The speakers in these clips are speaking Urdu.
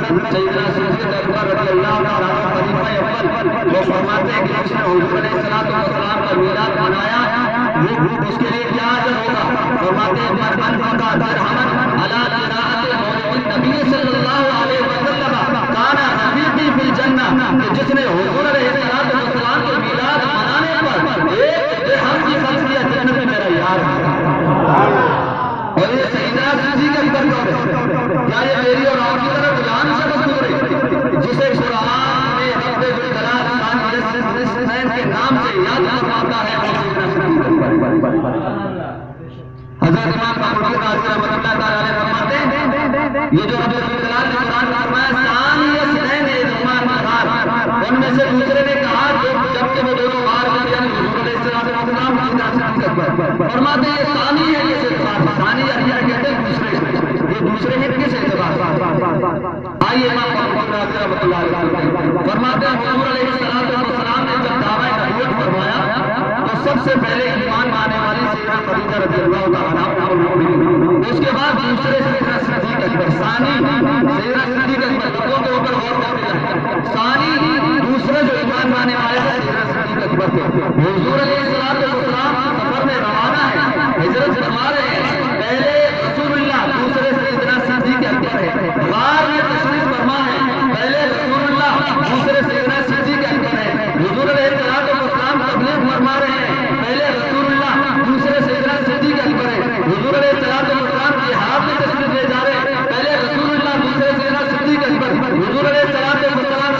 حضرت سیدنا صدیق اکبر رضی اللہ تعالیٰ عنہ خلیفہ اول وہ فرماتے ہیں کہ جس نے حضور علیہ السلام کا میلاد منایا وہ اس کے لیے کیا اجر ہوگا؟ فرماتے ہیں من انفق درہما علی قراءۃ مولد النبی صلی اللہ علیہ وسلم کان رفیقی فی الجنہ، کہ جس نے حضور علیہ السلام کے میلاد منانے پر ایک درہم کی خرچ کیا جنت میں میرا یار ہے۔ اور یہ سیدنا صدیق اکبر ہے، کیا یہ میری اور آپ کی طرف جان سے مذکور ہے جسے قرآن میں رب ذوالجلال ثانی کے نام سے یاد فرماتا ہے وہ سیدنا صدیق اکبر۔ حضرت امام فخر الدین رحمۃ اللہ تعالی علیہ فرماتے ہیں یہ جو رب ذوالجلال نے قرآن میں فرمایا ثانی اثنین عظمان مدار، ان میں سے دوسرے نے کہا جب کہ وہ دونوں بار یعنی حضور علیہ السلام سیدنا صدیق اکبر فرماتے ہیں یہ ثانی ہے، یہ صرف ثانی علیہ کہتے ہیں دوسرے، یہ دوسرے ہیں کس اعتبار سے؟ آئیے امام فخر الدین رحمۃ اللہ علیہ فرماتے ہیں حضور علیہ السلام نے جب دعویٰ نبوت فرمایا تو سب سے پہلے ایمان لانے والی سیدنا خدیجہ رضی اللہ تعالیٰ عنہا، اس کے بعد دوسرے سیدنا صدیق اکبر، ثانی سیدنا صدیق اکبر، لوگوں کے اوپر غور کرتے ثانی دوسرے جو ایمان لانے والے ہیں سیدنا صدیق اکبر تھے۔ حضور علیہ السلام سفر میں روانہ ہے، ہجرت فرما رہے ہیں، پہلے رسول اللہ دوسرے سیدنا صدیق اکبر ہے، غار میں تشریف فرما ہے، پہلے رسول اللہ دوسرے سیدنا صدیق اکبر ہے، حضور علیہ السلام تبلیغ فرما رہے ہیں، پہلے رسول اللہ دوسرے سیدنا صدیق اکبر ہے، حضور علیہ السلام جہاد میں تشریف لے جا رہے ہیں، پہلے رسول اللہ دوسرے سیدنا صدیق اکبر، حضور علیہ السلام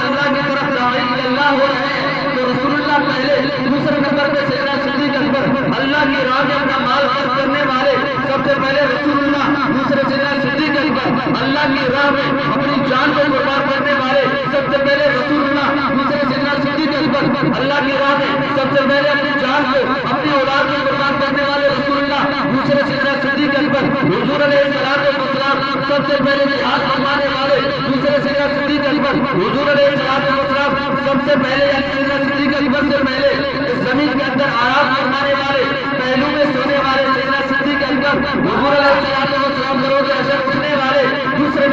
اللہ کی طرف داعی اللہ ہو رہے ہیں تو رسول اللہ پہلے، دوسرے نمبر پہ سیدنا صدیق اکبر اللہ کی راہ میں اپنا مال خرچ کرنے والے، سب سے پہلے رسول اللہ دوسرے سیدنا صدیق اکبر اللہ کی راہ میں اپنی جان کو قربان کرنے والے، سب سے پہلے رسول اللہ دوسرے سیدنا صدیق اکبر اللہ کی راہ میں سب سے پہلے اپنی جان کو اپنی اولاد کو قربان کرنے والے رسول اللہ دوسرے سیدنا صدیق اکبر، حضور علیہ السلام سب سے پہلے جہاد فرمانے والے دوسرے سیدنا صدیق اکبر، حضور علیہ السلام سب سے پہلے سیدنا صدیق اکبر سے پہلے اس زمین کے اندر آرام فرمانے والے، پہلو میں سونے والے سیدنا صدیق اکبر، حضور علیہ السلام روز اشر اٹھنے والے، دوسرے